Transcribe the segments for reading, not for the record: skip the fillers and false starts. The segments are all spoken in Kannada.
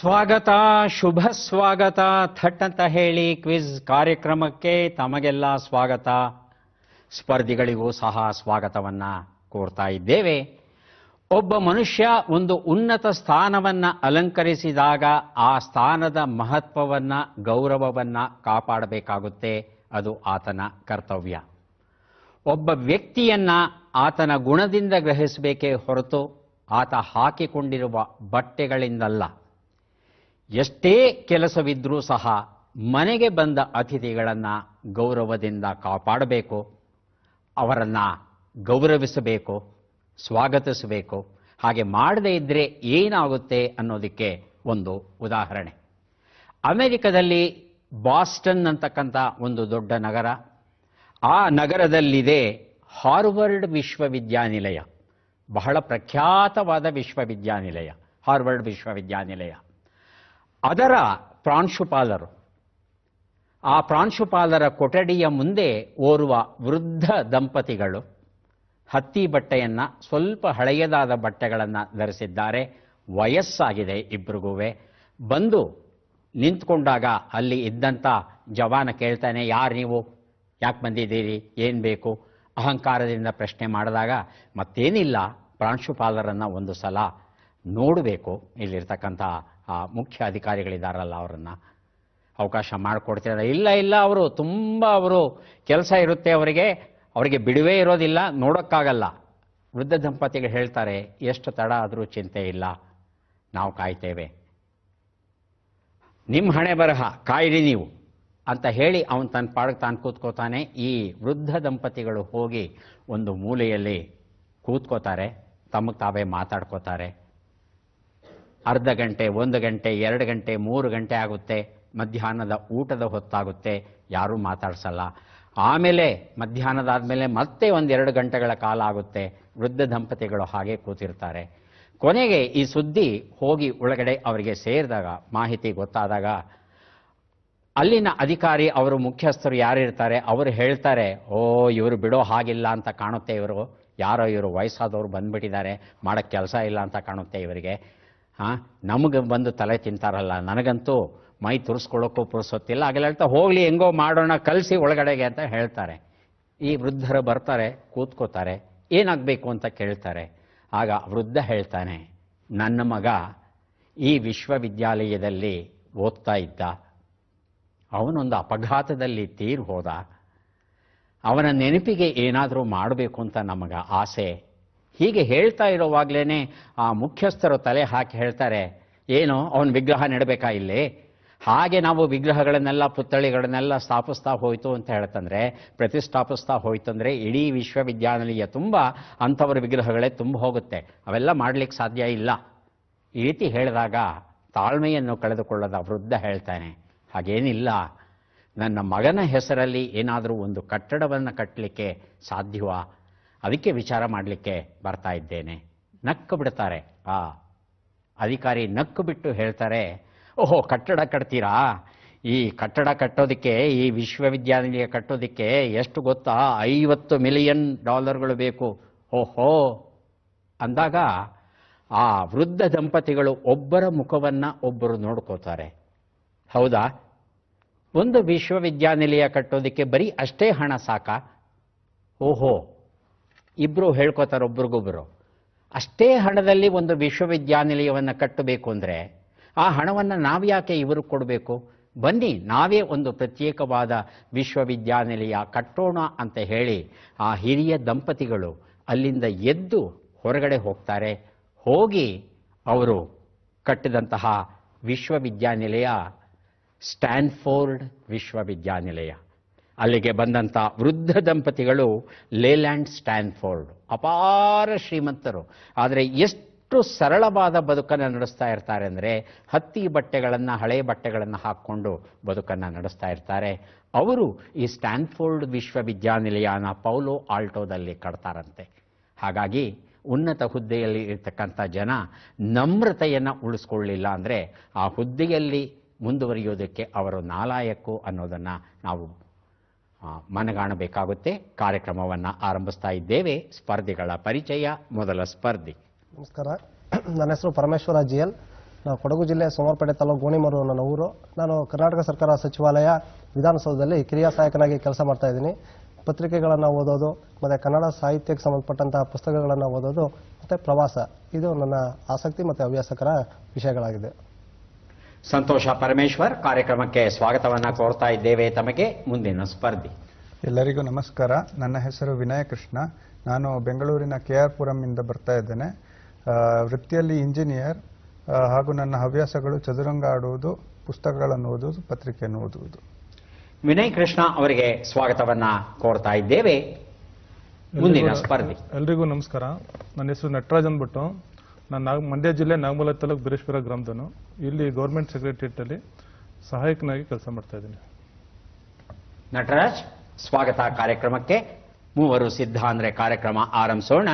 ಸ್ವಾಗತ, ಶುಭ ಸ್ವಾಗತ. ಥಟ್ ಅಂತ ಹೇಳಿ ಕ್ವಿಜ್ ಕಾರ್ಯಕ್ರಮಕ್ಕೆ ತಮಗೆಲ್ಲ ಸ್ವಾಗತ. ಸ್ಪರ್ಧಿಗಳಿಗೂ ಸಹ ಸ್ವಾಗತವನ್ನ ಕೋರ್ತಾ ಇದ್ದೇವೆ. ಒಬ್ಬ ಮನುಷ್ಯ ಒಂದು ಉನ್ನತ ಸ್ಥಾನವನ್ನ ಅಲಂಕರಿಸಿದಾಗ ಆ ಸ್ಥಾನದ ಮಹತ್ವವನ್ನ, ಗೌರವವನ್ನ ಕಾಪಾಡಬೇಕಾಗುತ್ತೆ. ಅದು ಆತನ ಕರ್ತವ್ಯ. ಒಬ್ಬ ವ್ಯಕ್ತಿಯನ್ನ ಆತನ ಗುಣದಿಂದ ಗ್ರಹಿಸಬೇಕೇ ಹೊರತು ಆತ ಹಾಕಿಕೊಂಡಿರುವ ಬಟ್ಟೆಗಳಿಂದಲ್ಲ. ಎಷ್ಟೇ ಕೆಲಸವಿದ್ರೂ ಸಹ ಮನೆಗೆ ಬಂದ ಅತಿಥಿಗಳನ್ನು ಗೌರವದಿಂದ ಕಾಪಾಡಬೇಕು, ಅವರನ್ನು ಗೌರವಿಸಬೇಕು, ಸ್ವಾಗತಿಸಬೇಕು. ಹಾಗೆ ಮಾಡದೇ ಇದ್ದರೆ ಏನಾಗುತ್ತೆ ಅನ್ನೋದಕ್ಕೆ ಒಂದು ಉದಾಹರಣೆ. ಅಮೆರಿಕದಲ್ಲಿ ಬಾಸ್ಟನ್ ಅಂತಕ್ಕಂಥ ಒಂದು ದೊಡ್ಡ ನಗರ. ಆ ನಗರದಲ್ಲಿದೆ ಹಾರ್ವರ್ಡ್ ವಿಶ್ವವಿದ್ಯಾನಿಲಯ. ಬಹಳ ಪ್ರಖ್ಯಾತವಾದ ವಿಶ್ವವಿದ್ಯಾನಿಲಯ ಹಾರ್ವರ್ಡ್ ವಿಶ್ವವಿದ್ಯಾನಿಲಯ. ಅದರ ಪ್ರಾಂಶುಪಾಲರು, ಆ ಪ್ರಾಂಶುಪಾಲರ ಕೊಠಡಿಯ ಮುಂದೆ ಓರ್ವ ವೃದ್ಧ ದಂಪತಿಗಳು ಹತ್ತಿ ಬಟ್ಟೆಯನ್ನು, ಸ್ವಲ್ಪ ಹಳೆಯದಾದ ಬಟ್ಟೆಗಳನ್ನು ಧರಿಸಿದ್ದಾರೆ. ವಯಸ್ಸಾಗಿದೆ ಇಬ್ಬರಿಗೂ. ಬಂದು ನಿಂತ್ಕೊಂಡಾಗ ಅಲ್ಲಿ ಇದ್ದಂಥ ಜವಾನ ಕೇಳ್ತಾನೆ, ಯಾರು ನೀವು, ಯಾಕೆ ಬಂದಿದ್ದೀರಿ, ಏನು ಬೇಕು, ಅಹಂಕಾರದಿಂದ ಪ್ರಶ್ನೆ ಮಾಡಿದಾಗ ಮತ್ತೇನಿಲ್ಲ, ಪ್ರಾಂಶುಪಾಲರನ್ನು ಒಂದು ಸಲ ನೋಡಬೇಕು, ಇಲ್ಲಿರ್ತಕ್ಕಂಥ ಮುಖ್ಯ ಅಧಿಕಾರಿಗಳಿದ್ದಾರಲ್ಲ ಅವರನ್ನು ಅವಕಾಶ ಮಾಡಿಕೊಡ್ತಿದ್ದಾರೆ. ಇಲ್ಲ ಅವರು ಅವರು ಕೆಲಸ ಇರುತ್ತೆ, ಅವರಿಗೆ ಬಿಡುವೇ ಇರೋದಿಲ್ಲ, ನೋಡೋಕ್ಕಾಗಲ್ಲ. ವೃದ್ಧ ದಂಪತಿಗಳು ಹೇಳ್ತಾರೆ, ಎಷ್ಟು ತಡ ಆದರೂ ಚಿಂತೆ ಇಲ್ಲ, ನಾವು ಕಾಯ್ತೇವೆ, ನಿಮ್ಮ ಹಣೆ ಬರಹ ಕಾಯಿರಿ ನೀವು ಅಂತ ಹೇಳಿ ಅವನು ತನ್ನ ಪಾಡಿಗೆ ತಾನು ಕೂತ್ಕೋತಾನೆ. ಈ ವೃದ್ಧ ದಂಪತಿಗಳು ಹೋಗಿ ಒಂದು ಮೂಲೆಯಲ್ಲಿ ಕೂತ್ಕೋತಾರೆ, ತಮಗೆ ತಾವೇ ಮಾತಾಡ್ಕೋತಾರೆ. ಅರ್ಧ ಗಂಟೆ, 1 ಗಂಟೆ, 2 ಗಂಟೆ, 3 ಗಂಟೆ ಆಗುತ್ತೆ. ಮಧ್ಯಾಹ್ನದ ಊಟದ ಹೊತ್ತಾಗುತ್ತೆ, ಯಾರೂ ಮಾತಾಡ್ಸಲ್ಲ. ಆಮೇಲೆ ಮಧ್ಯಾಹ್ನದಾದಮೇಲೆ ಮತ್ತೆ 1-2 ಗಂಟೆಗಳ ಕಾಲ ಆಗುತ್ತೆ. ವೃದ್ಧ ದಂಪತಿಗಳು ಹಾಗೆ ಕೂತಿರ್ತಾರೆ. ಕೊನೆಗೆ ಈ ಸುದ್ದಿ ಹೋಗಿ ಒಳಗಡೆ ಅವರಿಗೆ ಸೇರಿದಾಗ, ಮಾಹಿತಿ ಗೊತ್ತಾದಾಗ, ಅಲ್ಲಿನ ಅಧಿಕಾರಿ, ಅವರು ಮುಖ್ಯಸ್ಥರು ಯಾರಿರ್ತಾರೆ ಅವರು ಹೇಳ್ತಾರೆ, ಇವರು ಬಿಡೋ ಹಾಗಿಲ್ಲ ಅಂತ ಕಾಣುತ್ತೆ, ಇವರು ವಯಸ್ಸಾದವರು ಬಂದ್ಬಿಟ್ಟಿದ್ದಾರೆ, ಮಾಡೋಕ್ಕೆ ಕೆಲಸ ಇಲ್ಲ ಅಂತ ಕಾಣುತ್ತೆ ಇವರಿಗೆ. ನಮಗೆ ಬಂದು ತಲೆ ತಿಂತಾರಲ್ಲ, ನನಗಂತೂ ಮೈ ತುರಿಸ್ಕೊಳ್ಳೋಕ್ಕೂ ಪುರ್ಸೊತ್ತಿಲ್ಲ. ಹಾಗೆಲ್ಲ ಹೇಳ್ತಾ, ಹೋಗಲಿ ಹೆಂಗೋ ಮಾಡೋಣ, ಕಳಿಸಿ ಒಳಗಡೆಗೆ ಅಂತ ಹೇಳ್ತಾರೆ. ಈ ವೃದ್ಧರು ಬರ್ತಾರೆ, ಕೂತ್ಕೋತಾರೆ, ಏನಾಗಬೇಕು ಅಂತ ಕೇಳ್ತಾರೆ. ಆಗ ವೃದ್ಧ ಹೇಳ್ತಾನೆ, ನನ್ನ ಮಗ ಈ ವಿಶ್ವವಿದ್ಯಾಲಯದಲ್ಲಿ ಓದ್ತಾ ಇದ್ದ, ಅವನೊಂದು ಅಪಘಾತದಲ್ಲಿ ತೀರಿ ಹೋದ, ಅವನ ನೆನಪಿಗೆ ಏನಾದರೂ ಮಾಡಬೇಕು ಅಂತ ನಮಗೆ ಆಸೆ. ಹೀಗೆ ಹೇಳ್ತಾ ಇರೋವಾಗಲೇ ಆ ಮುಖ್ಯಸ್ಥರು ತಲೆ ಹಾಕಿ ಹೇಳ್ತಾರೆ, ಏನು ಅವನ ವಿಗ್ರಹ ನೆಡಬೇಕಾ ಇಲ್ಲಿ? ಹಾಗೆ ನಾವು ವಿಗ್ರಹಗಳನ್ನೆಲ್ಲ, ಪುತ್ಥಳಿಗಳನ್ನೆಲ್ಲ ಸ್ಥಾಪಿಸ್ತಾ ಹೋಯಿತು ಅಂತ ಹೇಳ್ತಂದ್ರೆ, ಪ್ರತಿಷ್ಠಾಪಿಸ್ತಾ ಹೋಯ್ತಂದ್ರೆ ಇಡೀ ವಿಶ್ವವಿದ್ಯಾನಿಲಯ ತುಂಬ ಅಂಥವ್ರ ವಿಗ್ರಹಗಳೇ ತುಂಬ ಹೋಗುತ್ತೆ, ಅವೆಲ್ಲ ಮಾಡಲಿಕ್ಕೆ ಸಾಧ್ಯ ಇಲ್ಲ. ಈ ರೀತಿ ಹೇಳಿದಾಗ ತಾಳ್ಮೆಯನ್ನು ಕಳೆದುಕೊಳ್ಳದ ವೃದ್ಧ ಹೇಳ್ತಾನೆ, ಹಾಗೇನಿಲ್ಲ, ನನ್ನ ಮಗನ ಹೆಸರಲ್ಲಿ ಏನಾದರೂ ಒಂದು ಕಟ್ಟಡವನ್ನು ಕಟ್ಟಲಿಕ್ಕೆ ಸಾಧ್ಯವಾ, ಅದಕ್ಕೆ ವಿಚಾರ ಮಾಡಲಿಕ್ಕೆ ಬರ್ತಾ ಇದ್ದೇನೆ. ನಕ್ಕು ಬಿಡ್ತಾರೆ. ಆ ಅಧಿಕಾರಿ ನಕ್ಕು ಬಿಟ್ಟು ಹೇಳ್ತಾರೆ, ಓಹೋ, ಕಟ್ಟಡ ಕಟ್ತೀರಾ? ಈ ಕಟ್ಟಡ ಕಟ್ಟೋದಕ್ಕೆ, ಈ ವಿಶ್ವವಿದ್ಯಾನಿಲಯ ಕಟ್ಟೋದಕ್ಕೆ ಎಷ್ಟು ಗೊತ್ತಾ, $50 ಮಿಲಿಯನ್ ಬೇಕು. ಓಹೋ ಅಂದಾಗ ಆ ವೃದ್ಧ ದಂಪತಿಗಳು ಒಬ್ಬರ ಮುಖವನ್ನು ಒಬ್ಬರು ನೋಡ್ಕೋತಾರೆ. ಹೌದಾ, ಒಂದು ವಿಶ್ವವಿದ್ಯಾನಿಲಯ ಕಟ್ಟೋದಕ್ಕೆ ಬರೀ ಅಷ್ಟೇ ಹಣ ಸಾಕಾ? ಓಹೋ, ಇಬ್ಬರು ಹೇಳ್ಕೋತಾರೆ ಒಬ್ರಿಗೊಬ್ಬರು, ಅಷ್ಟೇ ಹಣದಲ್ಲಿ ಒಂದು ವಿಶ್ವವಿದ್ಯಾನಿಲಯವನ್ನು ಕಟ್ಟಬೇಕು ಅಂದರೆ ಆ ಹಣವನ್ನು ನಾವು ಯಾಕೆ ಇವರು ಕೊಡಬೇಕು? ಬನ್ನಿ, ನಾವೇ ಒಂದು ಪ್ರತ್ಯೇಕವಾದ ವಿಶ್ವವಿದ್ಯಾನಿಲಯ ಕಟ್ಟೋಣ ಅಂತ ಹೇಳಿ ಆ ಹಿರಿಯ ದಂಪತಿಗಳು ಅಲ್ಲಿಂದ ಎದ್ದು ಹೊರಗಡೆ ಹೋಗ್ತಾರೆ. ಹೋಗಿ ಅವರು ಕಟ್ಟಿದಂತಹ ವಿಶ್ವವಿದ್ಯಾನಿಲಯ ಸ್ಟ್ಯಾನ್ಫೋರ್ಡ್ ವಿಶ್ವವಿದ್ಯಾನಿಲಯ. ಅಲ್ಲಿಗೆ ಬಂದಂಥ ವೃದ್ಧ ದಂಪತಿಗಳು ಲೇಲ್ಯಾಂಡ್ ಸ್ಟ್ಯಾನ್ಫೋರ್ಡ್, ಅಪಾರ ಶ್ರೀಮಂತರು. ಆದರೆ ಎಷ್ಟು ಸರಳವಾದ ಬದುಕನ್ನು ನಡೆಸ್ತಾ ಇರ್ತಾರೆ ಅಂದರೆ, ಹತ್ತಿ ಬಟ್ಟೆಗಳನ್ನು, ಹಳೆಯ ಬಟ್ಟೆಗಳನ್ನು ಹಾಕ್ಕೊಂಡು ಬದುಕನ್ನು ನಡೆಸ್ತಾ ಇರ್ತಾರೆ. ಅವರು ಈ ಸ್ಟ್ಯಾನ್ಫೋರ್ಡ್ ವಿಶ್ವವಿದ್ಯಾನಿಲಯನ ಪೌಲೋ ಆಲ್ಟೋದಲ್ಲಿ ಕಟ್ತಾರಂತೆ. ಹಾಗಾಗಿ ಉನ್ನತ ಹುದ್ದೆಯಲ್ಲಿ ಇರ್ತಕ್ಕಂಥ ಜನ ನಮ್ರತೆಯನ್ನು ಉಳಿಸ್ಕೊಳ್ಳಿಲ್ಲ ಅಂದರೆ ಆ ಹುದ್ದೆಯಲ್ಲಿ ಮುಂದುವರಿಯೋದಕ್ಕೆ ಅವರು ನಾಲಾಯಕ್ಕು ಅನ್ನೋದನ್ನು ನಾವು ಮನಗಾಣಬೇಕಾಗುತ್ತೆ. ಕಾರ್ಯಕ್ರಮವನ್ನು ಆರಂಭಿಸ್ತಾ ಇದ್ದೇವೆ. ಸ್ಪರ್ಧಿಗಳ ಪರಿಚಯ. ಮೊದಲ ಸ್ಪರ್ಧಿ. ನಮಸ್ಕಾರ, ನನ್ನ ಹೆಸರು ಪರಮೇಶ್ವರ GL. ನಾವು ಕೊಡಗು ಜಿಲ್ಲೆ ಸೋಮವಾರಪೇಟೆ ತಾಲೂಕು ಗೋಣಿಮರು ನನ್ನ ಊರು. ನಾನು ಕರ್ನಾಟಕ ಸರ್ಕಾರ ಸಚಿವಾಲಯ ವಿಧಾನಸೌಧದಲ್ಲಿ ಕ್ರಿಯಾ ಸಹಾಯಕನಾಗಿ ಕೆಲಸ ಮಾಡ್ತಾ ಇದ್ದೀನಿ. ಪತ್ರಿಕೆಗಳನ್ನು ಓದೋದು ಮತ್ತು ಕನ್ನಡ ಸಾಹಿತ್ಯಕ್ಕೆ ಸಂಬಂಧಪಟ್ಟಂತಹ ಪುಸ್ತಕಗಳನ್ನು ಓದೋದು ಮತ್ತು ಪ್ರವಾಸ, ಇದು ನನ್ನ ಆಸಕ್ತಿ ಮತ್ತು ಹವ್ಯಾಸಕರ ವಿಷಯಗಳಾಗಿದೆ. ಸಂತೋಷ ಪರಮೇಶ್ವರ್, ಕಾರ್ಯಕ್ರಮಕ್ಕೆ ಸ್ವಾಗತವನ್ನು ಕೋರ್ತಾ ಇದ್ದೇವೆ. ತಮಗೆ ಮುಂದಿನ ಸ್ಪರ್ಧಿ. ಎಲ್ಲರಿಗೂ ನಮಸ್ಕಾರ. ನನ್ನ ಹೆಸರು ವಿನಯ ಕೃಷ್ಣ. ನಾನು ಬೆಂಗಳೂರಿನ KR ಪುರಂನಿಂದ ಬರ್ತಾ ಇದ್ದೇನೆ. ವೃತ್ತಿಯಲ್ಲಿ ಇಂಜಿನಿಯರ್ ಹಾಗೂ ನನ್ನ ಹವ್ಯಾಸಗಳು ಚದುರಂಗ ಆಡುವುದು, ಪುಸ್ತಕಗಳನ್ನು ಓದುವುದು, ಪತ್ರಿಕೆಯನ್ನು ಓದುವುದು. ವಿನಯ್ ಕೃಷ್ಣ ಅವರಿಗೆ ಸ್ವಾಗತವನ್ನ ಕೋರ್ತಾ ಇದ್ದೇವೆ. ಮುಂದಿನ ಸ್ಪರ್ಧಿ. ಎಲ್ರಿಗೂ ನಮಸ್ಕಾರ. ನನ್ನ ಹೆಸರು ನಟರಾಜ್ ಅಂದ್ಬಿಟ್ಟು. ನಾನು ಮಂಡ್ಯ ಜಿಲ್ಲೆ ನಾಗಮಲ ತಾಲೂಕು ಬಿರೇಶ್ವರ ಗ್ರಾಮದನು. ಇಲ್ಲಿ ಗೌರ್ಮೆಂಟ್ ಸೆಕ್ರೆಟರಿಯೇಟ್ ಅಲ್ಲಿ ಸಹಾಯಕನಾಗಿ ಕೆಲಸ ಮಾಡ್ತಾ ಇದ್ದೀನಿ. ನಟರಾಜ್, ಸ್ವಾಗತ ಕಾರ್ಯಕ್ರಮಕ್ಕೆ. ಮೂವರು ಸಿದ್ಧ ಅಂದ್ರೆ ಕಾರ್ಯಕ್ರಮ ಆರಂಭಿಸೋಣ.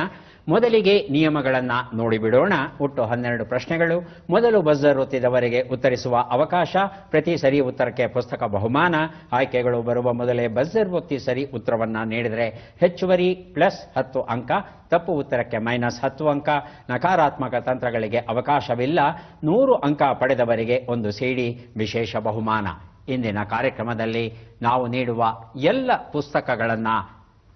ಮೊದಲಿಗೆ ನಿಯಮಗಳನ್ನ ನೋಡಿಬಿಡೋಣ. ಒಟ್ಟು 12 ಪ್ರಶ್ನೆಗಳು. ಮೊದಲು ಬಜರ್ ಒತ್ತಿದವರಿಗೆ ಉತ್ತರಿಸುವ ಅವಕಾಶ. ಪ್ರತಿ ಸರಿ ಉತ್ತರಕ್ಕೆ ಪುಸ್ತಕ ಬಹುಮಾನ. ಆಯ್ಕೆಗಳು ಬರುವ ಮೊದಲೇ ಬಜರ್ ಒತ್ತಿ ಸರಿ ಉತ್ತರವನ್ನ ನೀಡಿದರೆ ಹೆಚ್ಚುವರಿ +10 ಅಂಕ, ತಪ್ಪು ಉತ್ತರಕ್ಕೆ -10 ಅಂಕ. ನಕಾರಾತ್ಮಕ ತಂತ್ರಗಳಿಗೆ ಅವಕಾಶವಿಲ್ಲ. 100 ಅಂಕ ಪಡೆದವರಿಗೆ ಒಂದು CD ವಿಶೇಷ ಬಹುಮಾನ. ಇಂದಿನ ಕಾರ್ಯಕ್ರಮದಲ್ಲಿ ನಾವು ನೀಡುವ ಎಲ್ಲ ಪುಸ್ತಕಗಳನ್ನು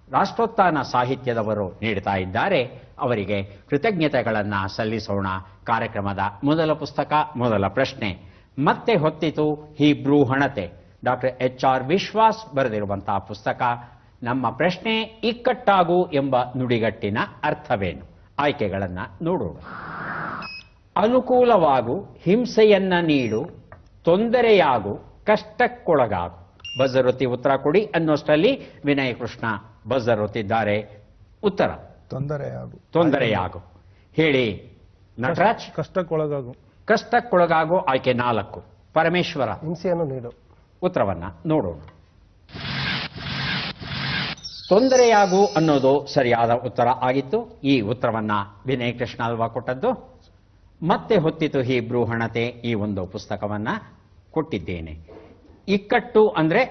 ರಾಷ್ಟ್ರೋತ್ಥಾನ ಸಾಹಿತ್ಯದವರು ನೀಡ್ತಾ ಇದ್ದಾರೆ. ಅವರಿಗೆ ಕೃತಜ್ಞತೆಗಳನ್ನು ಸಲ್ಲಿಸೋಣ. ಕಾರ್ಯಕ್ರಮದ ಮೊದಲ ಪುಸ್ತಕ, ಮೊದಲ ಪ್ರಶ್ನೆ, ಮತ್ತೆ ಹೊತ್ತಿತು ಹೀಬ್ರೂ ಹಣತೆ, ಡಾಕ್ಟರ್ HR ವಿಶ್ವಾಸ್ ಬರೆದಿರುವಂತಹ ಪುಸ್ತಕ. ನಮ್ಮ ಪ್ರಶ್ನೆ, ಇಕ್ಕಟ್ಟಾಗು ಎಂಬ ನುಡಿಗಟ್ಟಿನ ಅರ್ಥವೇನು? ಆಯ್ಕೆಗಳನ್ನು ನೋಡೋಣ. ಅನುಕೂಲವಾಗು, ಹಿಂಸೆಯನ್ನ ನೀಡು, ತೊಂದರೆಯಾಗು, ಕಷ್ಟಕ್ಕೊಳಗಾಗು. ಬಜರ್ ಒತ್ತಿ ಉತ್ತರ ಕೊಡಿ ಅನ್ನೋಷ್ಟರಲ್ಲಿ ವಿನಯ್ ಕೃಷ್ಣ ಬಜರ್ ಒತ್ತಿದ್ದಾರೆ. ಉತ್ತರ ತೊಂದರೆಯಾಗು. ಹೇಳಿ ನಟರಾಜ್. ಕಷ್ಟಕ್ಕೊಳಗಾಗು. ಕಷ್ಟಕ್ಕೊಳಗಾಗು ಆಯ್ಕೆ 4. ಪರಮೇಶ್ವರ. ಹಿಂಸೆಯನ್ನು ನೀಡು. ಉತ್ತರವನ್ನ ನೋಡೋಣ. ತೊಂದರೆಯಾಗು ಅನ್ನೋದು ಸರಿಯಾದ ಉತ್ತರ ಆಗಿತ್ತು. ಈ ಉತ್ತರವನ್ನ ವಿನಯ್ ಕೃಷ್ಣ ಅಲ್ವಾ ಕೊಟ್ಟದ್ದು? ಮತ್ತೆ ಹೊತ್ತಿತು ಹೀಬ್ರೂ ಹಣತೆ ಈ ಒಂದು ಪುಸ್ತಕವನ್ನ ಕೊಟ್ಟಿದ್ದೇನೆ. ಇಕ್ಕಟ್ಟು ಅಂದ್ರೆ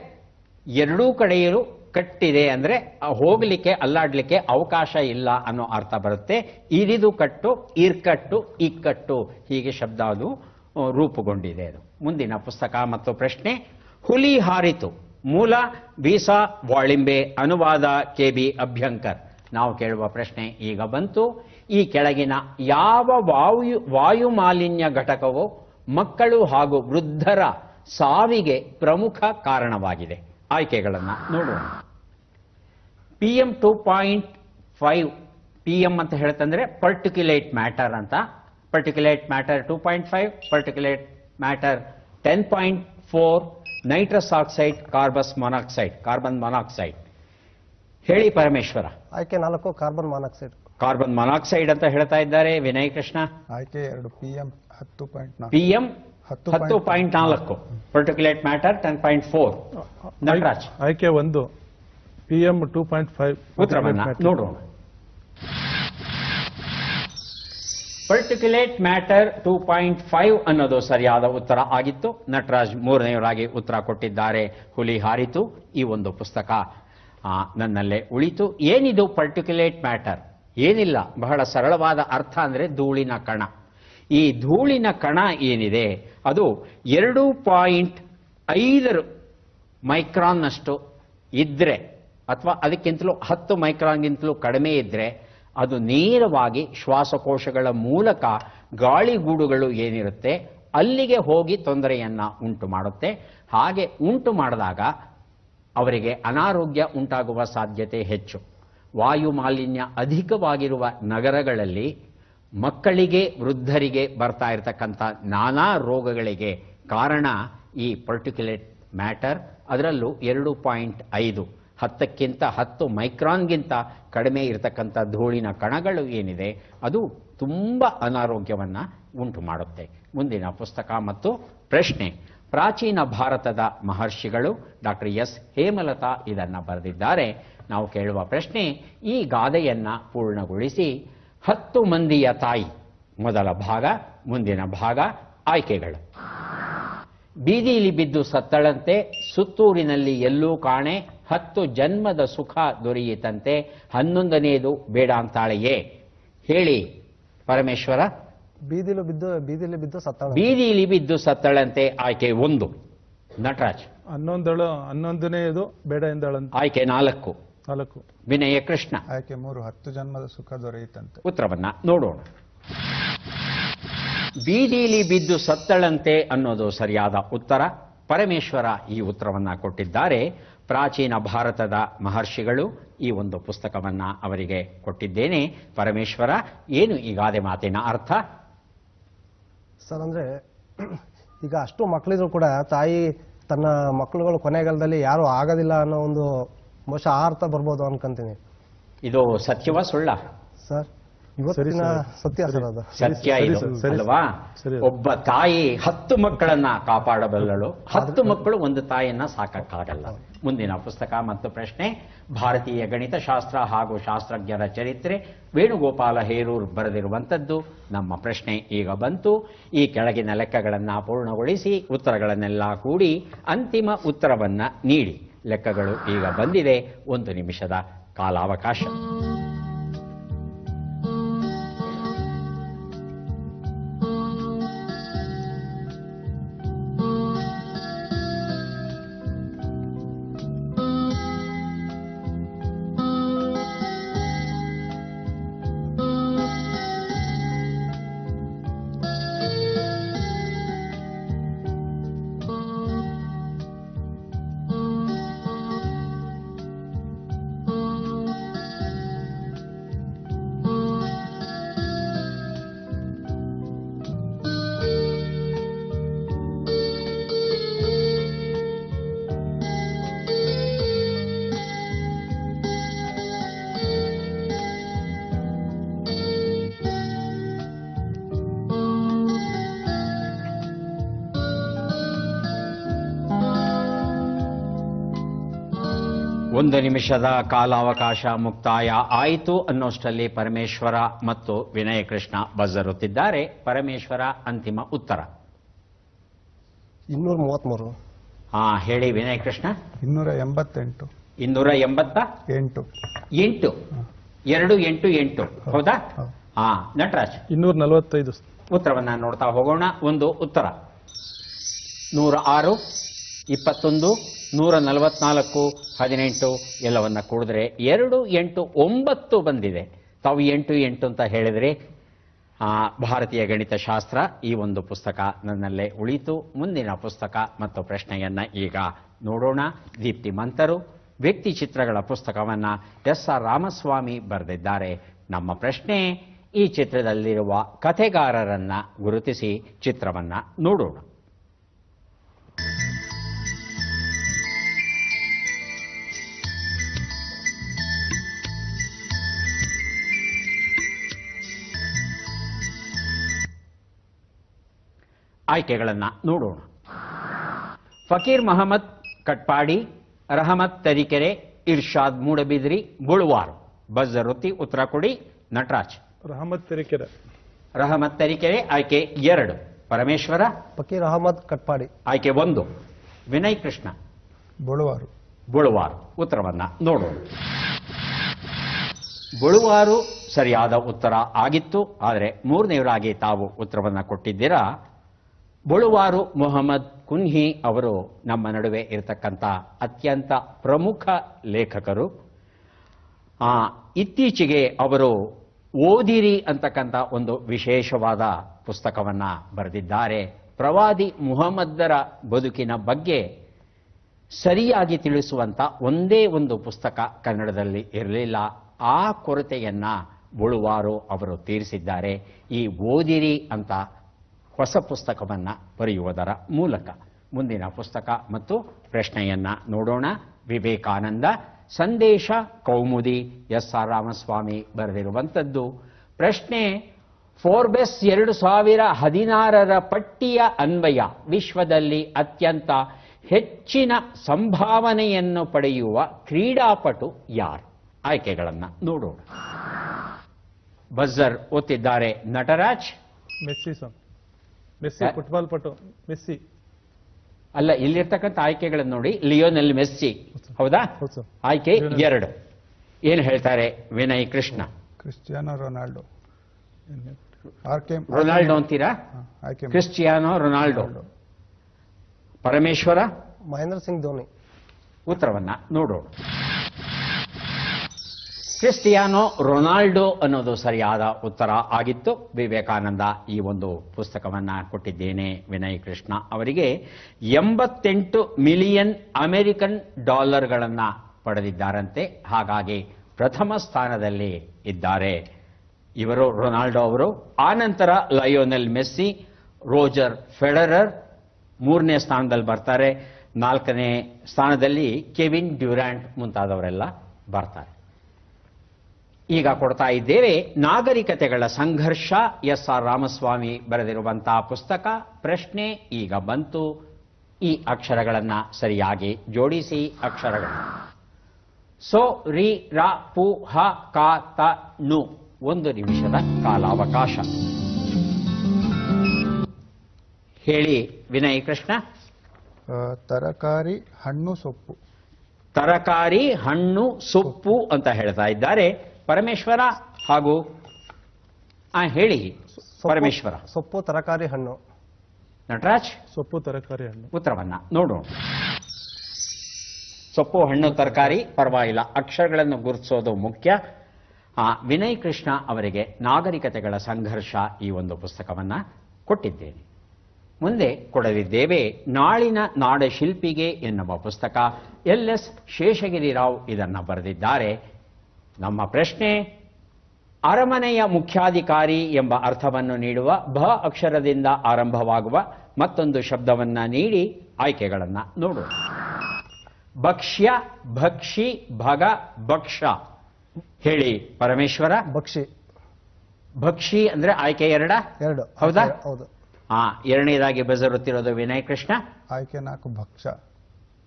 ಎರಡೂ ಕಡೆಯೂ ಕಟ್ಟಿದೆ ಅಂದ್ರೆ ಹೋಗಲಿಕ್ಕೆ, ಅಲ್ಲಾಡ್ಲಿಕ್ಕೆ ಅವಕಾಶ ಇಲ್ಲ ಅನ್ನೋ ಅರ್ಥ ಬರುತ್ತೆ. ಇರಿದು ಕಟ್ಟು, ಇರ್ಕಟ್ಟು, ಇಕ್ಕಟ್ಟು, ಹೀಗೆ ಶಬ್ದ ಅದು ರೂಪುಗೊಂಡಿದೆ. ಅದು ಮುಂದಿನ ಪುಸ್ತಕ ಮತ್ತು ಪ್ರಶ್ನೆ. ಹುಲಿ ಹಾರಿತು, ಮೂಲ ಬೀಸಾ ವಾಳಿಂಬೆ, ಅನುವಾದ KB ಅಭ್ಯಂಕರ್. ನಾವು ಕೇಳುವ ಪ್ರಶ್ನೆ ಈಗ ಬಂತು. ಈ ಕೆಳಗಿನ ಯಾವ ವಾಯು ಮಾಲಿನ್ಯ ಘಟಕವು ಮಕ್ಕಳು ಹಾಗೂ ವೃದ್ಧರ ಸಾವಿಗೆ ಪ್ರಮುಖ ಕಾರಣವಾಗಿದೆ? ಆಯ್ಕೆಗಳನ್ನು ನೋಡೋಣ. PM 2.5. PM ಅಂತ ಹೇಳ್ತಂದ್ರೆ ಪರ್ಟಿಕ್ಯುಲೇಟ್ ಮ್ಯಾಟರ್ ಅಂತ. Particulate matter 2.5, particulate matter 10.4, nitrous oxide, carbon monoxide. ಹೇಳಿ ಪರಮೇಶ್ವರ. ಆಯ್ಕೆ 4 ಕಾರ್ಬನ್ ಮಾನಾಕ್ಸೈಡ್. ಕಾರ್ಬನ್ ಮೊನಾಕ್ಸೈಡ್ ಅಂತ ಹೇಳ್ತಾ ಇದ್ದಾರೆ ವಿನಯ್ ಕೃಷ್ಣ. ಆಯ್ಕೆ 2 PM 10.4. PM 10.4, particulate matter 10.4. Nataraj. ಆಯ್ಕೆ 1 PM 2.5. ಉತ್ತರವನ್ನ ನೋಡೋಣ. ಪರ್ಟಿಕ್ಯುಲೇಟ್ ಮ್ಯಾಟರ್ 2.5 ಅನ್ನೋದು ಸರಿಯಾದ ಉತ್ತರ ಆಗಿತ್ತು. ನಟರಾಜ್ 3ನೇವರಾಗಿ ಉತ್ತರ ಕೊಟ್ಟಿದ್ದಾರೆ. ಹುಲಿ ಹಾರಿತು ಈ ಒಂದು ಪುಸ್ತಕ ನನ್ನಲ್ಲೇ ಉಳಿತು. ಏನಿದು ಪರ್ಟಿಕ್ಯುಲೇಟ್ ಮ್ಯಾಟರ್? ಏನಿಲ್ಲ, ಬಹಳ ಸರಳವಾದ ಅರ್ಥ ಅಂದ್ರೆ ಧೂಳಿನ ಕಣ. ಈ ಧೂಳಿನ ಕಣ ಏನಿದೆ ಅದು 2.5 ಮೈಕ್ರಾನ್ನಷ್ಟು ಇದ್ರೆ ಅಥವಾ ಅದಕ್ಕಿಂತಲೂ 10 ಮೈಕ್ರಾನ್ಗಿಂತಲೂ ಕಡಿಮೆ ಇದ್ರೆ ಅದು ನೇರವಾಗಿ ಶ್ವಾಸಕೋಶಗಳ ಮೂಲಕ ಗಾಳಿಗೂಡುಗಳು ಏನಿರುತ್ತೆ ಅಲ್ಲಿಗೆ ಹೋಗಿ ತೊಂದರೆಯನ್ನ ಉಂಟು ಮಾಡುತ್ತೆ. ಹಾಗೆ ಉಂಟು ಮಾಡಿದಾಗ ಅವರಿಗೆ ಅನಾರೋಗ್ಯ ಉಂಟಾಗುವ ಸಾಧ್ಯತೆ ಹೆಚ್ಚು. ವಾಯು ಮಾಲಿನ್ಯ ಅಧಿಕವಾಗಿರುವ ನಗರಗಳಲ್ಲಿ ಮಕ್ಕಳಿಗೆ, ವೃದ್ಧರಿಗೆ ಬರ್ತಾ ಇರತಕ್ಕಂಥ ನಾನಾ ರೋಗಗಳಿಗೆ ಕಾರಣ ಈ ಪರ್ಟಿಕ್ಯುಲೇಟ್ ಮ್ಯಾಟರ್. ಅದರಲ್ಲೂ 2.5, 10 ಮೈಕ್ರಾನ್ಗಿಂತ ಕಡಿಮೆ ಇರತಕ್ಕಂಥ ಧೂಳಿನ ಕಣಗಳು ಏನಿದೆ ಅದು ತುಂಬ ಅನಾರೋಗ್ಯವನ್ನು ಉಂಟು ಮಾಡುತ್ತೆ. ಮುಂದಿನ ಪುಸ್ತಕ ಮತ್ತು ಪ್ರಶ್ನೆ. ಪ್ರಾಚೀನ ಭಾರತದ ಮಹರ್ಷಿಗಳು ಡಾಕ್ಟರ್ S. ಹೇಮಲತಾ ಇದನ್ನು ಬರೆದಿದ್ದಾರೆ. ನಾವು ಕೇಳುವ ಪ್ರಶ್ನೆ, ಈ ಗಾದೆಯನ್ನ ಪೂರ್ಣಗೊಳಿಸಿ. 10 ಮಂದಿಯ ತಾಯಿ ಮೊದಲ ಭಾಗ, ಮುಂದಿನ ಭಾಗ. ಆಯ್ಕೆಗಳು. ಬೀದಿಲಿ ಬಿದ್ದು ಸತ್ತಳಂತೆ, ಸುತ್ತೂರಿನಲ್ಲಿ ಎಲ್ಲೂ ಕಾಣೆ, 10 ಜನ್ಮದ ಸುಖ ದೊರೆಯಿತಂತೆ, 11ನೇದು ಬೇಡ ಅಂತಾಳೆಯೇ. ಹೇಳಿ ಪರಮೇಶ್ವರ. ಬೀದಿಲಿ ಬಿದ್ದು ಸತ್ತ. ಬೀದಿಲಿ ಬಿದ್ದು ಸತ್ತಳಂತೆ ಆಯ್ಕೆ 1. ನಟರಾಜ್. ಹನ್ನೊಂದನೆಯದು ಬೇಡ ಎಂದಳಂತೆ ಆಯ್ಕೆ 4. 4. ವಿನಯ ಕೃಷ್ಣ. ಆಯ್ಕೆ 3 10 ಜನ್ಮದ ಸುಖ ದೊರೆಯಿತಂತೆ. ಉತ್ತರವನ್ನ ನೋಡೋಣ. ಬೀದಿಲಿ ಬಿದ್ದು ಸತ್ತಳಂತೆ ಅನ್ನೋದು ಸರಿಯಾದ ಉತ್ತರ. ಪರಮೇಶ್ವರ ಈ ಉತ್ತರವನ್ನ ಕೊಟ್ಟಿದ್ದಾರೆ. ಪ್ರಾಚೀನ ಭಾರತದ ಮಹರ್ಷಿಗಳು ಈ ಒಂದು ಪುಸ್ತಕವನ್ನ ಅವರಿಗೆ ಕೊಟ್ಟಿದ್ದೇನೆ. ಪರಮೇಶ್ವರ, ಏನು ಈ ಗಾದೆ ಮಾತಿನ ಅರ್ಥ? ಸರ್ ಅಂದ್ರೆ ಈಗ ಅಷ್ಟು ಮಕ್ಕಳಿದ್ರು ಕೂಡ ತಾಯಿ ತನ್ನ ಮಕ್ಕಳುಗಳು ಕೊನೆಗಾಲದಲ್ಲಿ ಯಾರು ಆಗೋದಿಲ್ಲ ಅನ್ನೋ ಒಂದು ಬಹುಶಃ ಆ ಅರ್ಥ ಬರ್ಬೋದು ಅನ್ಕೊಂತೀನಿ. ಇದು ಸತ್ಯವ ಸುಳ್ಳ? ಸರ್ ಇವತ್ತಿನ ಸತ್ಯ ಸರ್ ಅದು. ಸತ್ಯ ಇದು ಅಲ್ವಾ? ಒಬ್ಬ ತಾಯಿ 10 ಮಕ್ಕಳನ್ನ ಕಾಪಾಡಬಲ್ಲಳು, 10 ಮಕ್ಕಳು ಒಂದು ತಾಯಿಯನ್ನ ಸಾಕಕ್ಕಾಗಲ್ಲ. ಮುಂದಿನ ಪುಸ್ತಕ ಮತ್ತು ಪ್ರಶ್ನೆ, ಭಾರತೀಯ ಗಣಿತಶಾಸ್ತ್ರ ಹಾಗೂ ಶಾಸ್ತ್ರಜ್ಞರ ಚರಿತ್ರೆ, ವೇಣುಗೋಪಾಲ ಹೇರೂರ್ ಬರೆದಿರುವಂಥದ್ದು. ನಮ್ಮ ಪ್ರಶ್ನೆ ಈಗ ಬಂತು. ಈ ಕೆಳಗಿನ ಲೆಕ್ಕಗಳನ್ನ ಪೂರ್ಣಗೊಳಿಸಿ ಉತ್ತರಗಳನ್ನೆಲ್ಲ ಕೂಡಿ ಅಂತಿಮ ಉತ್ತರವನ್ನ ನೀಡಿ. ಲೆಕ್ಕಗಳು ಈಗ ಬಂದಿದೆ. 1 ನಿಮಿಷದ ಕಾಲಾವಕಾಶ. ಒಂದು ನಿಮಿಷದ ಕಾಲಾವಕಾಶ ಮುಕ್ತಾಯ ಆಯಿತು ಅನ್ನೋಷ್ಟರಲ್ಲಿ ಪರಮೇಶ್ವರ ಮತ್ತು ವಿನಯ ಕೃಷ್ಣ ಬಜರುತ್ತಿದ್ದಾರೆ. ಪರಮೇಶ್ವರ, ಅಂತಿಮ ಉತ್ತರ 233. ಹೇಳಿ ವಿನಯ ಕೃಷ್ಣ. 288. 288. 8. 288. ಹೌದಾ? ನಟರಾಜ್. 245. ಉತ್ತರವನ್ನ ನೋಡ್ತಾ ಹೋಗೋಣ. ಒಂದು ಉತ್ತರ 106, 21, 144, 18 ಎಲ್ಲವನ್ನ ಕೂಡಿದ್ರೆ 2, 8, 9 ಬಂದಿದೆ. ತಾವು 8, 8 ಅಂತ ಹೇಳಿದ್ರಿ. ಭಾರತೀಯ ಗಣಿತಶಾಸ್ತ್ರ ಈ ಒಂದು ಪುಸ್ತಕ ನನ್ನಲ್ಲೇ ಉಳಿತು. ಮುಂದಿನ ಪುಸ್ತಕ ಮತ್ತು ಪ್ರಶ್ನೆಯನ್ನ ಈಗ ನೋಡೋಣ. ದೀಪ್ತಿಮಂತರು ವ್ಯಕ್ತಿ ಚಿತ್ರಗಳ ಪುಸ್ತಕವನ್ನ SR ರಾಮಸ್ವಾಮಿ ಬರೆದಿದ್ದಾರೆ. ನಮ್ಮ ಪ್ರಶ್ನೆ, ಈ ಚಿತ್ರದಲ್ಲಿರುವ ಕಥೆಗಾರರನ್ನ ಗುರುತಿಸಿ ಚಿತ್ರವನ್ನ ನೋಡೋಣ. ಆಯ್ಕೆಗಳನ್ನು ನೋಡೋಣ. ಫಕೀರ್ ಮಹಮ್ಮದ್ ಕಟ್ಪಾಡಿ, ರಹಮತ್ ತರೀಕೆರೆ, ಇರ್ಷಾದ್ ಮೂಡಬಿದ್ರಿ, ಬುಳುವಾರು. ಬಜರುತ್ತಿ ಉತ್ತರ ಕೊಡಿ. ನಟರಾಜ್. ರಹಮತ್ ತರೀಕೆರೆ. ರಹಮತ್ ತರೀಕೆರೆ ಆಯ್ಕೆ 2. ಪರಮೇಶ್ವರ. ಫಕೀರ್ ಅಹಮದ್ ಕಟ್ಪಾಡಿ ಆಯ್ಕೆ 1. ವಿನಯ್ ಕೃಷ್ಣ. ಬೊಳುವಾರು. ಬುಳುವಾರು. ಉತ್ತರವನ್ನ ನೋಡೋಣ. ಬುಳುವಾರು ಸರಿಯಾದ ಉತ್ತರ ಆಗಿತ್ತು. ಆದರೆ 3ನೇವರಾಗಿ ತಾವು ಉತ್ತರವನ್ನ ಕೊಟ್ಟಿದ್ದೀರಾ. ಬುಳುವಾರು ಮೊಹಮ್ಮದ್ ಕುನ್ಹಿ ಅವರು ನಮ್ಮ ನಡುವೆ ಇರತಕ್ಕಂಥ ಅತ್ಯಂತ ಪ್ರಮುಖ ಲೇಖಕರು. ಇತ್ತೀಚೆಗೆ ಅವರು ಓದಿರಿ ಅಂತಕ್ಕಂಥ ಒಂದು ವಿಶೇಷವಾದ ಪುಸ್ತಕವನ್ನ ಬರೆದಿದ್ದಾರೆ. ಪ್ರವಾದಿ ಮುಹಮ್ಮದರ ಬದುಕಿನ ಬಗ್ಗೆ ಸರಿಯಾಗಿ ತಿಳಿಸುವಂತ ಒಂದೇ ಒಂದು ಪುಸ್ತಕ ಕನ್ನಡದಲ್ಲಿ ಇರಲಿಲ್ಲ. ಆ ಕೊರತೆಯನ್ನ ಬುಳುವಾರು ಅವರು ತೀರಿಸಿದ್ದಾರೆ ಈ ಓದಿರಿ ಅಂತ ಹೊಸ ಪುಸ್ತಕವನ್ನ ಬರೆಯುವುದರ ಮೂಲಕ. ಮುಂದಿನ ಪುಸ್ತಕ ಮತ್ತು ಪ್ರಶ್ನೆಯನ್ನ ನೋಡೋಣ. ವಿವೇಕಾನಂದ ಸಂದೇಶ ಕೌಮುದಿ, SR ರಾಮಸ್ವಾಮಿ ಬರೆದಿರುವಂಥದ್ದು. ಪ್ರಶ್ನೆ, ಫೋರ್ಬೆಸ್ 2016 ಪಟ್ಟಿಯ ಅನ್ವಯ ವಿಶ್ವದಲ್ಲಿ ಅತ್ಯಂತ ಹೆಚ್ಚಿನ ಸಂಭಾವನೆಯನ್ನು ಪಡೆಯುವ ಕ್ರೀಡಾಪಟು ಯಾರು? ಆಯ್ಕೆಗಳನ್ನು ನೋಡೋಣ. ಬಜರ್ ಒತ್ತಿದ್ದಾರೆ Nataraj. Messi sir. Messi football ಪಟು. ಮೆಸ್ಸಿ ಅಲ್ಲ, ಇಲ್ಲಿರ್ತಕ್ಕಂಥ ಆಯ್ಕೆಗಳನ್ನು ನೋಡಿ. Lionel Messi. ಹೌದಾ? ಹೌದು ಸರ್. ಆಯ್ಕೆ 2. ಏನು ಹೇಳ್ತಾರೆ ವಿನಯ್ ಕೃಷ್ಣ? Cristiano Ronaldo. ಆರ್ಕೆ ರೊನಾಲ್ಡೋ ಅಂತೀರಾ? ಆಯ್ಕೆ ಕ್ರಿಸ್ಟಿಯಾನೋ ರೊನಾಲ್ಡೋ. ಪರಮೇಶ್ವರ? ಮಹೇಂದ್ರ ಸಿಂಗ್ ಧೋನಿ. ಉತ್ತರವನ್ನ ನೋಡೋಣ. ಕ್ರಿಸ್ಟಿಯಾನೋ ರೊನಾಲ್ಡೋ ಅನ್ನೋದು ಸರಿಯಾದ ಉತ್ತರ ಆಗಿತ್ತು. ವಿವೇಕಾನಂದ ಈ ಒಂದು ಪುಸ್ತಕವನ್ನ ಕೊಟ್ಟಿದ್ದೇನೆ ವಿನಯ್ ಕೃಷ್ಣ ಅವರಿಗೆ. 88 ಮಿಲಿಯನ್ ಅಮೆರಿಕನ್ ಡಾಲರ್ಗಳನ್ನ ಪಡೆದಿದ್ದಾರಂತೆ. ಹಾಗಾಗಿ ಪ್ರಥಮ ಸ್ಥಾನದಲ್ಲಿ ಇದ್ದಾರೆ ಇವರು ರೊನಾಲ್ಡೋ ಅವರು. ಆನಂತರ ಲಯೋನೆಲ್ ಮೆಸ್ಸಿ, ರೋಜರ್ ಫೆಡರರ್ 3ನೇ ಸ್ಥಾನದಲ್ಲಿ ಬರ್ತಾರೆ. 4ನೇ ಸ್ಥಾನದಲ್ಲಿ ಕೆವಿನ್ ಡ್ಯೂರಾಂಟ್ ಮುಂತಾದವರೆಲ್ಲ ಬರ್ತಾರೆ. ಈಗ ಕೊಡ್ತಾ ಇದ್ದೇವೆ ನಾಗರಿಕತೆಗಳ ಸಂಘರ್ಷ, ಎಸ್.ಆರ್. ರಾಮಸ್ವಾಮಿ ಬರೆದಿರುವಂತಹ ಪುಸ್ತಕ. ಪ್ರಶ್ನೆ ಈಗ ಬಂತು. ಈ ಅಕ್ಷರಗಳನ್ನ ಸರಿಯಾಗಿ ಜೋಡಿಸಿ. ಅಕ್ಷರಗಳು ಸೋ, ರಿ, ರ, ಪು, ಹ, ಕ, ತ, ನು. 1 ನಿಮಿಷದ ಕಾಲಾವಕಾಶ. ಹೇಳಿ ವಿನಯ್ ಕೃಷ್ಣ. ತರಕಾರಿ, ಹಣ್ಣು, ಸೊಪ್ಪು. ತರಕಾರಿ, ಹಣ್ಣು, ಸೊಪ್ಪು ಅಂತ ಹೇಳ್ತಾ ಇದ್ದಾರೆ ಪರಮೇಶ್ವರ. ಹಾಗೂ ಹೇಳಿ ಪರಮೇಶ್ವರ. ಸೊಪ್ಪು, ತರಕಾರಿ, ಹಣ್ಣು. ನಟರಾಜ್? ಸೊಪ್ಪು, ತರಕಾರಿ, ಹಣ್ಣು. ಉತ್ತರವನ್ನ ನೋಡೋಣ. ಸೊಪ್ಪು, ಹಣ್ಣು, ತರಕಾರಿ ಪರವಾಗಿಲ್ಲ, ಅಕ್ಷರಗಳನ್ನು ಗುರುತಿಸೋದು ಮುಖ್ಯ. ವಿನಯ್ ಕೃಷ್ಣ ಅವರಿಗೆ ನಾಗರಿಕತೆಗಳ ಸಂಘರ್ಷ ಈ ಒಂದು ಪುಸ್ತಕವನ್ನ ಕೊಟ್ಟಿದ್ದೇನೆ. ಮುಂದೆ ಕೊಡಲಿದ್ದೇವೆ ನಾಳಿನ ನಾಡಶಿಲ್ಪಿಗೆ ಎನ್ನುವ ಪುಸ್ತಕ. ಎಲ್.ಎಸ್. ಶೇಷಗಿರಿರಾವ್ ಇದನ್ನು ಬರೆದಿದ್ದಾರೆ. ನಮ್ಮ ಪ್ರಶ್ನೆ, ಅರಮನೆಯ ಮುಖ್ಯಾಧಿಕಾರಿ ಎಂಬ ಅರ್ಥವನ್ನು ನೀಡುವ ಭ ಅಕ್ಷರದಿಂದ ಆರಂಭವಾಗುವ ಮತ್ತೊಂದು ಶಬ್ದವನ್ನ ನೀಡಿ ಆಯ್ಕೆಗಳನ್ನು ನೋಡೋಣ. ಭಕ್ಷ್ಯ, ಭಕ್ಷಿ, ಭಗ, ಭಕ್ಷ. ಹೇಳಿ ಪರಮೇಶ್ವರ. ಭಕ್ಷಿ. ಭಕ್ಷಿ ಅಂದ್ರೆ ಆಯ್ಕೆ 2. ಹೌದಾ? ಹೌದು. ಎರಡನೇದಾಗಿ ಬಜರುತ್ತಿರೋದು ವಿನಯ್ ಕೃಷ್ಣ. ಆಯ್ಕೆ 4 ಭಕ್ಷ.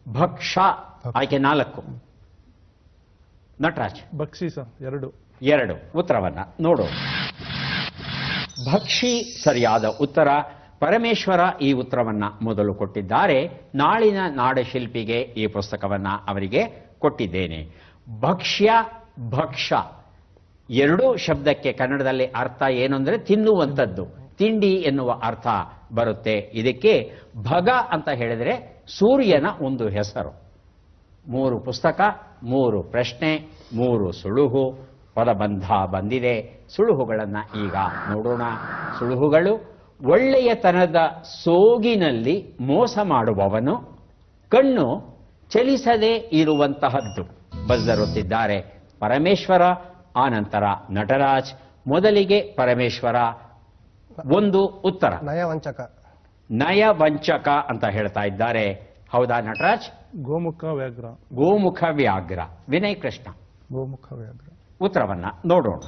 ಭಕ್ಷ ಆಯ್ಕೆ 4. ನಟರಾಜ್? ಭಕ್ಷಿ ಸರ್ 2. ಉತ್ತರವನ್ನ ನೋಡೋಣ. ಭಕ್ಷಿ ಸರಿಯಾದ ಉತ್ತರ. ಪರಮೇಶ್ವರ ಈ ಉತ್ತರವನ್ನ ಮೊದಲು ಕೊಟ್ಟಿದ್ದಾರೆ. ನಾಳಿನ ನಾಡಶಿಲ್ಪಿಗೆ ಈ ಪುಸ್ತಕವನ್ನ ಅವರಿಗೆ ಕೊಟ್ಟಿದ್ದೇನೆ. ಭಕ್ಷ್ಯ, ಭಕ್ಷ ಎರಡೂ ಶಬ್ದಕ್ಕೆ ಕನ್ನಡದಲ್ಲಿ ಅರ್ಥ ಏನು ಅಂದ್ರೆ ತಿನ್ನುವಂಥದ್ದು, ತಿಂಡಿ ಎನ್ನುವ ಅರ್ಥ ಬರುತ್ತೆ. ಇದಕ್ಕೆ ಭಗ ಅಂತ ಹೇಳಿದ್ರೆ ಸೂರ್ಯನ ಒಂದು ಹೆಸರು. 3 ಪುಸ್ತಕ, 3 ಪ್ರಶ್ನೆ, 3 ಸುಳುಹು. ಪದಬಂಧ ಬಂದಿದೆ. ಸುಳುಹುಗಳನ್ನು ಈಗ ನೋಡೋಣ. ಸುಳುಹುಗಳು: ಒಳ್ಳೆಯತನದ ಸೋಗಿನಲ್ಲಿ ಮೋಸ ಮಾಡುವವನು, ಕಣ್ಣು ಚಲಿಸದೇ ಇರುವಂತಹದ್ದು. ಬಜ್ಜರುತ್ತಿದ್ದಾರೆ ಪರಮೇಶ್ವರ, ಆನಂತರ ನಟರಾಜ್. ಮೊದಲಿಗೆ ಪರಮೇಶ್ವರ 1 ಉತ್ತರ. ನಯವಂಚಕ. ನಯವಂಚಕ ಅಂತ ಹೇಳ್ತಾ ಇದ್ದಾರೆ. ಹೌದಾ ನಟರಾಜ್? ಗೋಮುಖ ವ್ಯಾಘ್ರ. ಗೋಮುಖ ವ್ಯಾಘ್ರ. ವಿನಯ್ ಕೃಷ್ಣ? ಗೋಮುಖ ವ್ಯಾಘ್ರ. ಉತ್ತರವನ್ನ ನೋಡೋಣ.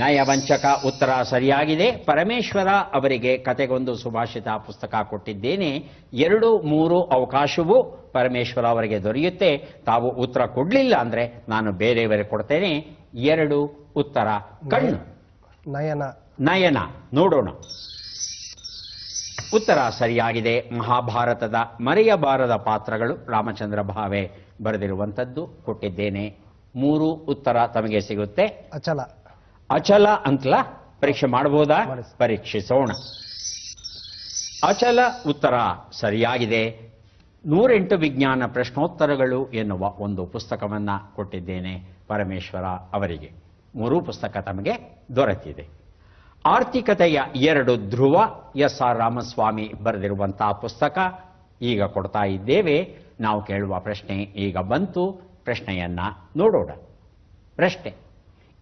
ನಯವಂಚಕ ಉತ್ತರ ಸರಿಯಾಗಿದೆ. ಪರಮೇಶ್ವರ ಅವರಿಗೆ ಕತೆಗೊಂದು ಸುಭಾಷಿತ ಪುಸ್ತಕ ಕೊಟ್ಟಿದ್ದೇನೆ. 2, 3 ಅವಕಾಶವೂ ಪರಮೇಶ್ವರ ಅವರಿಗೆ ದೊರೆಯುತ್ತೆ. ತಾವು ಉತ್ತರ ಕೊಡ್ಲಿಲ್ಲ ಅಂದ್ರೆ ನಾನು ಬೇರೆಯವರಿಗೆ ಕೊಡ್ತೇನೆ. 2 ಉತ್ತರ. ಕಣ್ಣು. ನಯನ. ನಯನ. ನೋಡೋಣ. ಉತ್ತರ ಸರಿಯಾಗಿದೆ. ಮಹಾಭಾರತದ ಮರೆಯಬಾರದ ಪಾತ್ರಗಳು ರಾಮಚಂದ್ರ ಭಾವೆ ಬರೆದಿರುವಂಥದ್ದು ಕೊಟ್ಟಿದ್ದೇನೆ. 3 ಉತ್ತರ ತಮಗೆ ಸಿಗುತ್ತೆ. ಅಚಲ. ಅಚಲ ಅಂತಲ ಪರೀಕ್ಷೆ ಮಾಡಬಹುದಾ? ಪರೀಕ್ಷಿಸೋಣ. ಅಚಲ ಉತ್ತರ ಸರಿಯಾಗಿದೆ. 108 ವಿಜ್ಞಾನ ಪ್ರಶ್ನೋತ್ತರಗಳು ಎನ್ನುವ ಒಂದು ಪುಸ್ತಕವನ್ನ ಕೊಟ್ಟಿದ್ದೇನೆ ಪರಮೇಶ್ವರ ಅವರಿಗೆ. 3 ಪುಸ್ತಕ ತಮಗೆ ದೊರೆತಿದೆ. ಆರ್ಥಿಕತೆಯ 2 ಧ್ರುವ, ಎಸ್.ಆರ್. ರಾಮಸ್ವಾಮಿ ಬರೆದಿರುವಂತಹ ಪುಸ್ತಕ ಈಗ ಕೊಡ್ತಾ ಇದ್ದೇವೆ. ನಾವು ಕೇಳುವ ಪ್ರಶ್ನೆ ಈಗ ಬಂತು. ಪ್ರಶ್ನೆಯನ್ನ ನೋಡೋಣ. ಪ್ರಶ್ನೆ: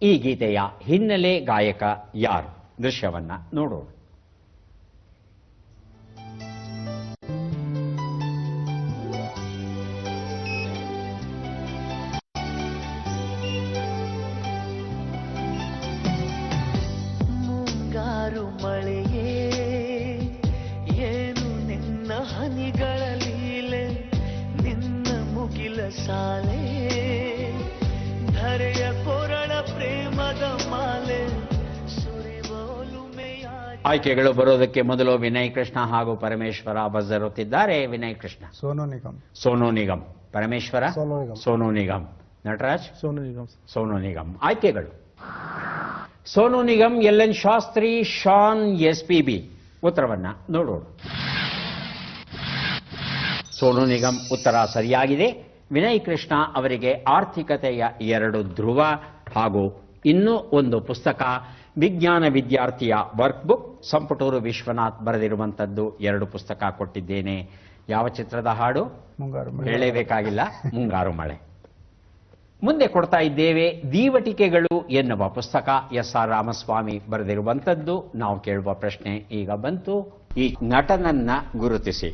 ಈ ಗೀತೆಯ ಹಿನ್ನೆಲೆ ಗಾಯಕ ಯಾರು? ದೃಶ್ಯವನ್ನ ನೋಡೋಣ. ಮುಂಗಾರು ಮಳೆಯೇ ಏನು ನಿನ್ನ ಹನಿಗಳ ಲೀಲೆ, ನಿನ್ನ ಮುಗಿಲ ಸಾಲೆ ಧರೆಯ ಕೊರಳ ಪ್ರೇಮದ ಮಾಲೆ ಸುರಿವೋಲುಮೆಯ. ಆಯ್ಕೆಗಳು ಬರೋದಕ್ಕೆ ಮೊದಲು ವಿನಯ್ ಕೃಷ್ಣ ಹಾಗೂ ಪರಮೇಶ್ವರ ಬಜರುತ್ತಿದ್ದಾರೆ. ವಿನಯ್ ಕೃಷ್ಣ. ಸೋನು ನಿಗಮ್. ಸೋನು ನಿಗಮ್. ಪರಮೇಶ್ವರ. ಸೋನು ನಿಗಮ್. ಸೋನು ನಿಗಮ್. ನಟರಾಜ್. ಸೋನು ನಿಗಮ್. ಸೋನು ನಿಗಮ್. ಆಯ್ಕೆಗಳು: ಸೋನು ನಿಗಮ್, ಎಲ್ ಎನ್ ಶಾಸ್ತ್ರಿ, ಶಾನ್, SPB. ಉತ್ತರವನ್ನ ನೋಡೋಣ. ಸೋನು ನಿಗಮ್ ಉತ್ತರ ಸರಿಯಾಗಿದೆ. ವಿನಯ್ ಕೃಷ್ಣ ಅವರಿಗೆ ಆರ್ಥಿಕತೆಯ 2 ಧ್ರುವ ಹಾಗೂ ಇನ್ನೂ ಒಂದು ಪುಸ್ತಕ, ವಿಜ್ಞಾನ ವಿದ್ಯಾರ್ಥಿಯ ವರ್ಕ್ಬುಕ್, ಸಂಪುಟೂರು ವಿಶ್ವನಾಥ್ ಬರೆದಿರುವಂಥದ್ದು 2 ಪುಸ್ತಕ ಕೊಟ್ಟಿದ್ದೇನೆ. ಯಾವ ಚಿತ್ರದ ಹಾಡು? ಮುಂಗಾರು ಮಳೆ. ಹೇಳಲೇಬೇಕಾಗಿಲ್ಲ, ಮುಂಗಾರು ಮಳೆ. ಮುಂದೆ ಕೊಡ್ತಾ ಇದ್ದೇವೆ ದೀವಟಿಕೆಗಳು ಎನ್ನುವ ಪುಸ್ತಕ, SR ರಾಮಸ್ವಾಮಿ ಬರೆದಿರುವಂಥದ್ದು. ನಾವು ಕೇಳುವ ಪ್ರಶ್ನೆ ಈಗ ಬಂತು. ಈ ನಟನನ್ನ ಗುರುತಿಸಿ.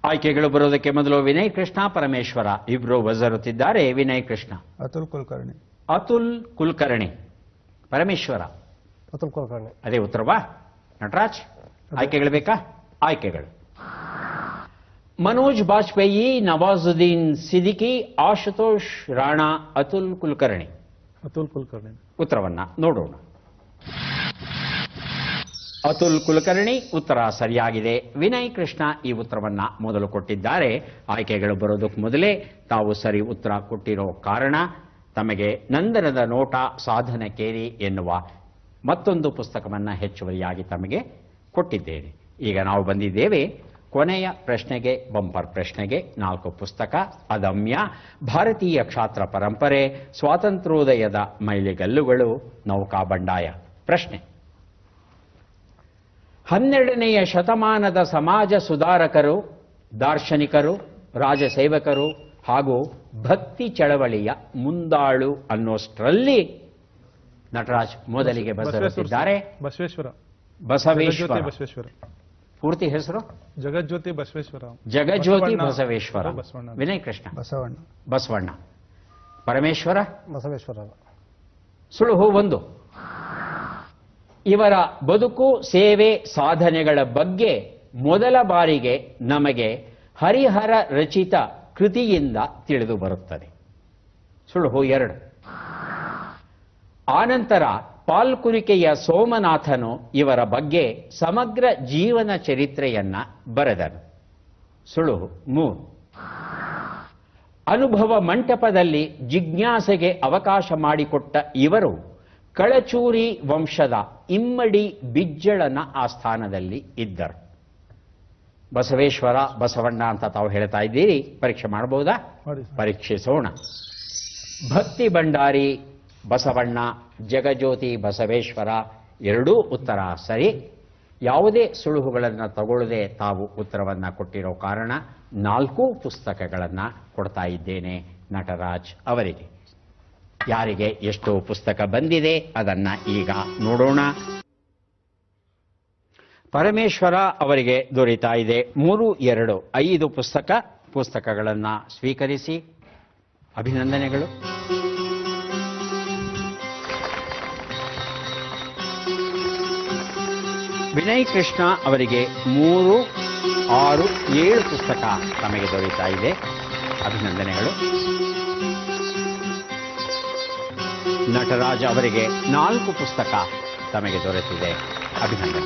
ಆಯ್ಕೆಗಳು ಬರೋದಕ್ಕೆ ಮೊದಲು ವಿನಯ್ ಕೃಷ್ಣ, ಪರಮೇಶ್ವರ ಇಬ್ರು ಬಜರುತ್ತಿದ್ದಾರೆ. ವಿನಯ್ ಕೃಷ್ಣ. ಅತುಲ್ ಕುಲಕರ್ಣಿ. ಅತುಲ್ ಕುಲಕರ್ಣಿ. ಪರಮೇಶ್ವರ. ಅತುಲ್ ಕುಲಕರ್ಣಿ. ಅದೇ ಉತ್ತರವಾ? ನಟರಾಜ್, ಆಯ್ಕೆಗಳು ಬೇಕಾ? ಆಯ್ಕೆಗಳು: ಮನೋಜ್ ಬಾಜ್ಪೇಯಿ, ನವಾಜುದ್ದೀನ್ ಸಿದ್ದಿಕಿ, ಆಶುತೋಷ್ ರಾಣಾ, ಅತುಲ್ ಕುಲಕರ್ಣಿ. ಅತುಲ್ ಕುಲಕರ್ಣಿ. ಉತ್ತರವನ್ನ ನೋಡೋಣ. ಅತುಲ್ ಕುಲಕರ್ಣಿ ಉತ್ತರ ಸರಿಯಾಗಿದೆ. ವಿನಯ್ ಕೃಷ್ಣ ಈ ಉತ್ತರವನ್ನ ಮೊದಲು ಕೊಟ್ಟಿದ್ದಾರೆ. ಆಯ್ಕೆಗಳು ಬರೋದಕ್ಕೆ ಮೊದಲೇ ತಾವು ಸರಿ ಉತ್ತರ ಕೊಟ್ಟಿರೋ ಕಾರಣ ತಮಗೆ ನಂದನದ ನೋಟ ಸಾಧನ ಕೇರಿ ಎನ್ನುವ ಮತ್ತೊಂದು ಪುಸ್ತಕವನ್ನ ಹೆಚ್ಚುವರಿಯಾಗಿ ತಮಗೆ ಕೊಟ್ಟಿದ್ದೇನೆ. ಈಗ ನಾವು ಬಂದಿದ್ದೇವೆ ಕೊನೆಯ ಪ್ರಶ್ನೆಗೆ, ಬಂಪರ್ ಪ್ರಶ್ನೆಗೆ. 4 ಪುಸ್ತಕ: ಅದಮ್ಯ, ಭಾರತೀಯ ಕ್ಷಾತ್ರ ಪರಂಪರೆ, ಸ್ವಾತಂತ್ರ್ಯೋದಯದ ಮೈಲಿಗಲ್ಲುಗಳು, ನೌಕಾ ಬಂಡಾಯ. ಪ್ರಶ್ನೆ: 12ನೆಯ ಶತಮಾನದ ಸಮಾಜ ಸುಧಾರಕರು, ದಾರ್ಶನಿಕರು, ರಾಜಸೇವಕರು ಹಾಗೂ ಭಕ್ತಿ ಚಳವಳಿಯ ಮುಂದಾಳು ಅನ್ನೋಷ್ಟರಲ್ಲಿ ನಟರಾಜ್ ಮೊದಲಿಗೆ ಬರೆದಿದ್ದಾರೆ. ಬಸವೇಶ್ವರ. ಬಸವೇಶ್ವರ. ಬಸವೇಶ್ವರ. ಪೂರ್ತಿ ಹೆಸರು? ಜಗಜ್ಯೋತಿ ಬಸವೇಶ್ವರ. ಜಗಜ್ಯೋತಿ ಬಸವೇಶ್ವರ. ಬಸವಣ್ಣ. ವಿನಯ್ ಕೃಷ್ಣ. ಬಸವಣ್ಣ. ಬಸವಣ್ಣ. ಪರಮೇಶ್ವರ. ಬಸವೇಶ್ವರ. ಸುಳುಹು 1. ಇವರ ಬದುಕು, ಸೇವೆ, ಸಾಧನೆಗಳ ಬಗ್ಗೆ ಮೊದಲ ಬಾರಿಗೆ ನಮಗೆ ಹರಿಹರ ರಚಿತ ಕೃತಿಯಿಂದ ತಿಳಿದು ಬರುತ್ತದೆ. ಸುಳುಹು 2. ಆನಂತರ ಪಾಲ್ಕುರಿಕೆಯ ಸೋಮನಾಥನು ಇವರ ಬಗ್ಗೆ ಸಮಗ್ರ ಜೀವನ ಚರಿತ್ರೆಯನ್ನ ಬರೆದನು. ಸುಳುಹು 3. ಅನುಭವ ಮಂಟಪದಲ್ಲಿ ಜಿಜ್ಞಾಸೆಗೆ ಅವಕಾಶ ಮಾಡಿಕೊಟ್ಟ ಇವರು ಕಳಚೂರಿ ವಂಶದ ಇಮ್ಮಡಿ ಬಿಜ್ಜಳನ ಆಸ್ಥಾನದಲ್ಲಿ ಇದ್ದರು. ಬಸವೇಶ್ವರ, ಬಸವಣ್ಣ ಅಂತ ತಾವು ಹೇಳ್ತಾ ಇದ್ದೀರಿ. ಪರೀಕ್ಷೆ ಮಾಡಬಹುದಾ? ಮಾಡಿ. ಪರೀಕ್ಷಿಸೋಣ. ಭಕ್ತಿ ಭಂಡಾರಿ ಬಸವಣ್ಣ, ಜಗಜ್ಯೋತಿ ಬಸವೇಶ್ವರ ಎರಡೂ ಉತ್ತರ ಸರಿ. ಯಾವುದೇ ಸುಳುಹುಗಳನ್ನು ತಗೊಳ್ಳದೆ ತಾವು ಉತ್ತರವನ್ನು ಕೊಟ್ಟಿರೋ ಕಾರಣ 4 ಪುಸ್ತಕಗಳನ್ನು ಕೊಡ್ತಾ ಇದ್ದೇನೆ ನಟರಾಜ್ ಅವರಿಗೆ. ಯಾರಿಗೆ ಎಷ್ಟು ಪುಸ್ತಕ ಬಂದಿದೆ ಅದನ್ನ ಈಗ ನೋಡೋಣ. ಪರಮೇಶ್ವರ ಅವರಿಗೆ ದೊರೀತಾ ಇದೆ 3, 2, 5 ಪುಸ್ತಕಗಳನ್ನು ಸ್ವೀಕರಿಸಿ. ಅಭಿನಂದನೆಗಳು. ವಿನಯ್ ಕೃಷ್ಣ ಅವರಿಗೆ 3, 6, 7 ಪುಸ್ತಕ ತಮಗೆ ದೊರೀತಾ ಇದೆ. ಅಭಿನಂದನೆಗಳು. ನಟರಾಜ್ ಅವರಿಗೆ 4 ಪುಸ್ತಕ ತಮಗೆ ದೊರೆತಿದೆ. ಅಭಿನಂದನೆ.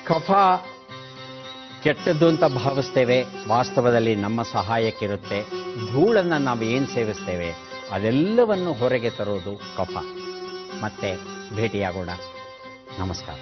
ಕಫ ಕೆಟ್ಟದ್ದು ಅಂತ ಭಾವಿಸ್ತೇವೆ, ವಾಸ್ತವದಲ್ಲಿ ನಮ್ಮ ಸಹಾಯಕ್ಕಿರುತ್ತೆ. ಧೂಳನ್ನು ನಾವು ಏನು ಸೇವಿಸ್ತೇವೆ ಅದೆಲ್ಲವನ್ನು ಹೊರಗೆ ತರೋದು ಕಫ. ಮತ್ತೆ ಭೇಟಿಯಾಗೋಣ. ನಮಸ್ಕಾರ.